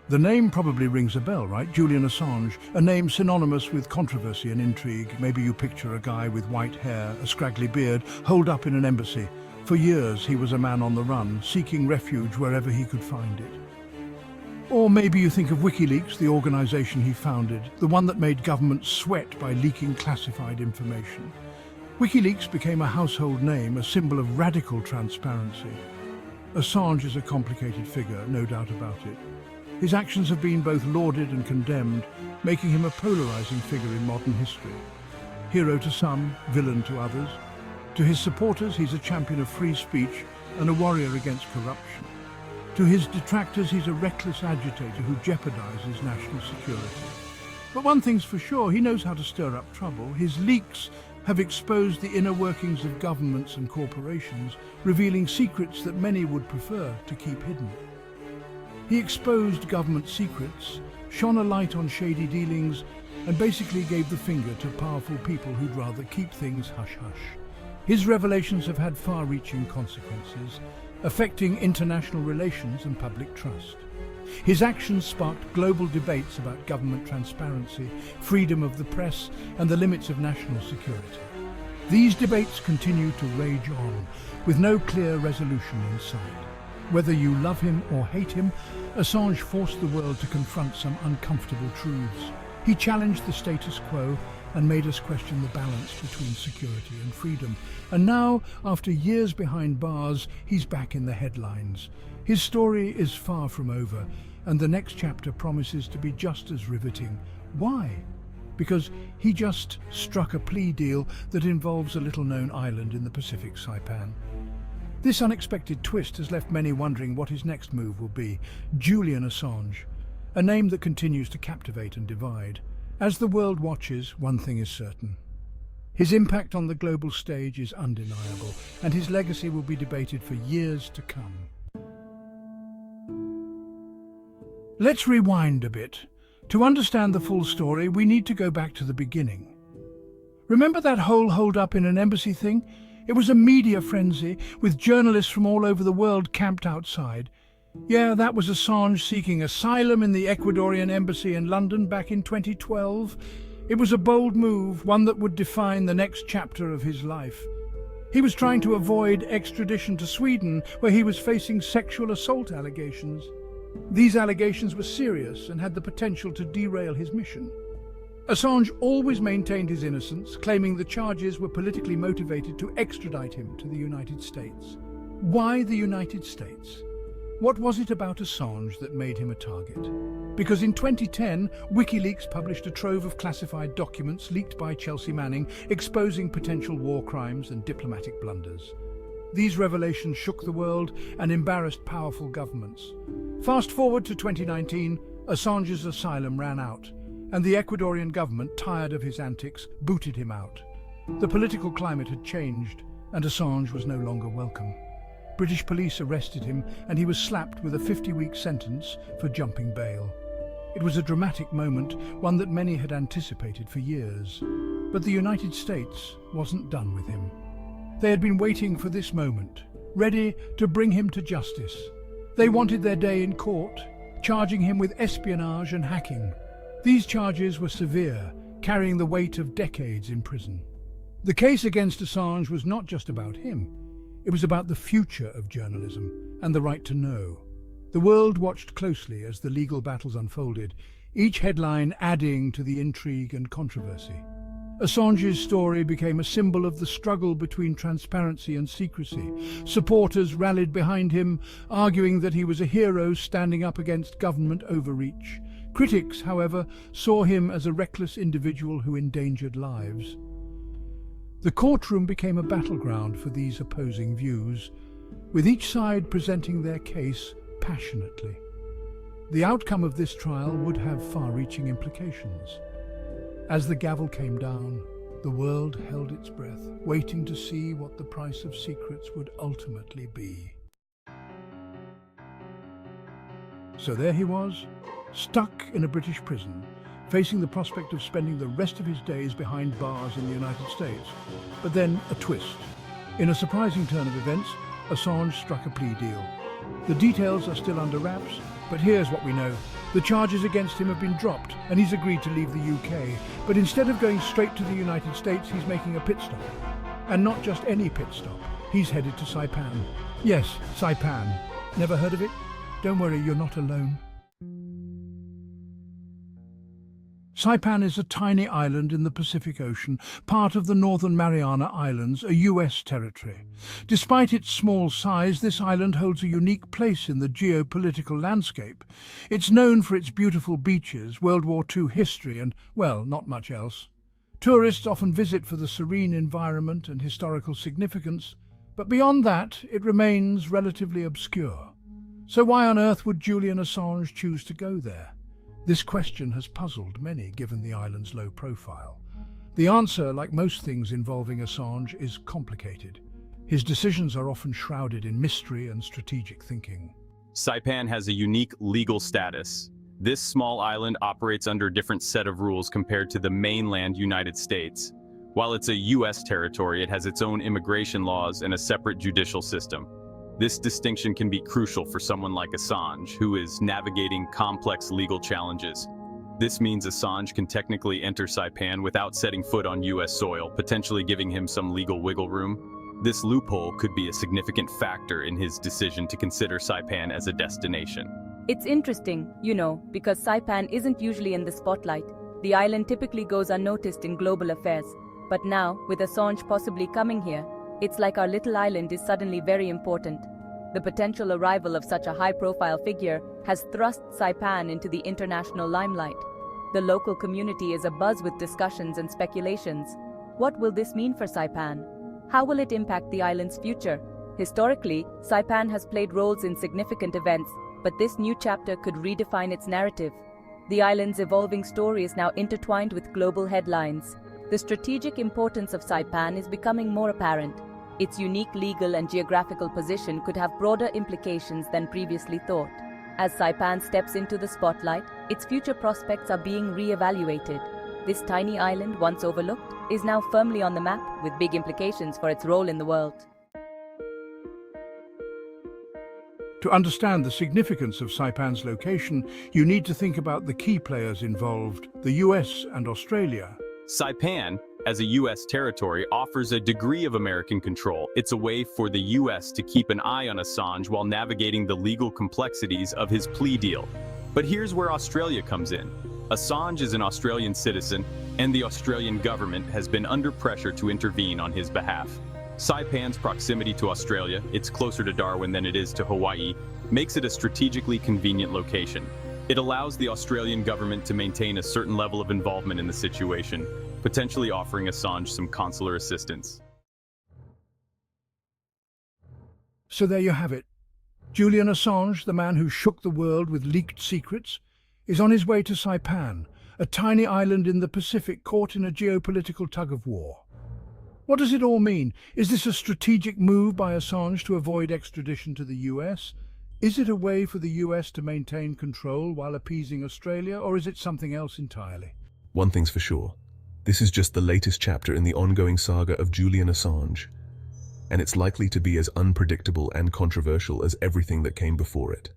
The name probably rings a bell, right? Julian Assange, a name synonymous with controversy and intrigue. Maybe you picture a guy with white hair, a scraggly beard, holed up in an embassy. For years, he was a man on the run, seeking refuge wherever he could find it. Or maybe you think of WikiLeaks, the organization he founded, the one that made governments sweat by leaking classified information. WikiLeaks became a household name, a symbol of radical transparency. Assange is a complicated figure, no doubt about it. His actions have been both lauded and condemned, making him a polarizing figure in modern history. Hero to some, villain to others. To his supporters, he's a champion of free speech and a warrior against corruption. To his detractors, he's a reckless agitator who jeopardizes national security. But one thing's for sure, he knows how to stir up trouble. His leaks have exposed the inner workings of governments and corporations, revealing secrets that many would prefer to keep hidden. He exposed government secrets, shone a light on shady dealings, and basically gave the finger to powerful people who'd rather keep things hush-hush. His revelations have had far-reaching consequences, affecting international relations and public trust. His actions sparked global debates about government transparency, freedom of the press, and the limits of national security. These debates continue to rage on, with no clear resolution in sight. Whether you love him or hate him, Assange forced the world to confront some uncomfortable truths. He challenged the status quo and made us question the balance between security and freedom. And now, after years behind bars, he's back in the headlines. His story is far from over, and the next chapter promises to be just as riveting. Why? Because he just struck a plea deal that involves a little-known island in the Pacific, Saipan. This unexpected twist has left many wondering what his next move will be. Julian Assange, a name that continues to captivate and divide. As the world watches, one thing is certain. His impact on the global stage is undeniable, and his legacy will be debated for years to come. Let's rewind a bit. To understand the full story, we need to go back to the beginning. Remember that whole hold-up in an embassy thing? It was a media frenzy, with journalists from all over the world camped outside. Yeah, that was Assange seeking asylum in the Ecuadorian embassy in London back in 2012. It was a bold move, one that would define the next chapter of his life. He was trying to avoid extradition to Sweden, where he was facing sexual assault allegations. These allegations were serious and had the potential to derail his mission. Assange always maintained his innocence, claiming the charges were politically motivated to extradite him to the United States. Why the United States? What was it about Assange that made him a target? Because in 2010, WikiLeaks published a trove of classified documents leaked by Chelsea Manning, exposing potential war crimes and diplomatic blunders. These revelations shook the world and embarrassed powerful governments. Fast forward to 2019, Assange's asylum ran out, and the Ecuadorian government, tired of his antics, booted him out. The political climate had changed, and Assange was no longer welcome. British police arrested him, and he was slapped with a 50-week sentence for jumping bail. It was a dramatic moment, one that many had anticipated for years. But the United States wasn't done with him. They had been waiting for this moment, ready to bring him to justice. They wanted their day in court, charging him with espionage and hacking. These charges were severe, carrying the weight of decades in prison. The case against Assange was not just about him. It was about the future of journalism and the right to know. The world watched closely as the legal battles unfolded, each headline adding to the intrigue and controversy. Assange's story became a symbol of the struggle between transparency and secrecy. Supporters rallied behind him, arguing that he was a hero standing up against government overreach. Critics, however, saw him as a reckless individual who endangered lives. The courtroom became a battleground for these opposing views, with each side presenting their case passionately. The outcome of this trial would have far-reaching implications. As the gavel came down, the world held its breath, waiting to see what the price of secrets would ultimately be. So there he was, stuck in a British prison, facing the prospect of spending the rest of his days behind bars in the United States. But then a twist. In a surprising turn of events, Assange struck a plea deal. The details are still under wraps, but here's what we know. The charges against him have been dropped and he's agreed to leave the UK. But instead of going straight to the United States, he's making a pit stop. And not just any pit stop. He's headed to Saipan. Yes, Saipan. Never heard of it? Don't worry, you're not alone. Saipan is a tiny island in the Pacific Ocean, part of the Northern Mariana Islands, a US territory. Despite its small size, this island holds a unique place in the geopolitical landscape. It's known for its beautiful beaches, World War II history and, well, not much else. Tourists often visit for the serene environment and historical significance, but beyond that, it remains relatively obscure. So why on earth would Julian Assange choose to go there? This question has puzzled many, given the island's low profile. The answer, like most things involving Assange, is complicated. His decisions are often shrouded in mystery and strategic thinking. Saipan has a unique legal status. This small island operates under a different set of rules compared to the mainland United States. While it's a US territory, it has its own immigration laws and a separate judicial system. This distinction can be crucial for someone like Assange, who is navigating complex legal challenges. This means Assange can technically enter Saipan without setting foot on US soil, potentially giving him some legal wiggle room. This loophole could be a significant factor in his decision to consider Saipan as a destination. It's interesting, because Saipan isn't usually in the spotlight. The island typically goes unnoticed in global affairs. But now, with Assange possibly coming here, it's like our little island is suddenly very important. The potential arrival of such a high-profile figure has thrust Saipan into the international limelight. The local community is abuzz with discussions and speculations. What will this mean for Saipan? How will it impact the island's future? Historically, Saipan has played roles in significant events, but this new chapter could redefine its narrative. The island's evolving story is now intertwined with global headlines. The strategic importance of Saipan is becoming more apparent. Its unique legal and geographical position could have broader implications than previously thought. As Saipan steps into the spotlight, its future prospects are being re-evaluated. This tiny island, once overlooked, is now firmly on the map, with big implications for its role in the world. To understand the significance of Saipan's location, you need to think about the key players involved, the US and Australia. Saipan, as a US territory, offers a degree of American control. It's a way for the US to keep an eye on Assange while navigating the legal complexities of his plea deal. But here's where Australia comes in. Assange is an Australian citizen, and the Australian government has been under pressure to intervene on his behalf. Saipan's proximity to Australia, it's closer to Darwin than it is to Hawaii, makes it a strategically convenient location. It allows the Australian government to maintain a certain level of involvement in the situation, potentially offering Assange some consular assistance. So there you have it. Julian Assange, the man who shook the world with leaked secrets, is on his way to Saipan, a tiny island in the Pacific caught in a geopolitical tug-of-war. What does it all mean? Is this a strategic move by Assange to avoid extradition to the US? Is it a way for the US to maintain control while appeasing Australia, or is it something else entirely? One thing's for sure. This is just the latest chapter in the ongoing saga of Julian Assange, and it's likely to be as unpredictable and controversial as everything that came before it.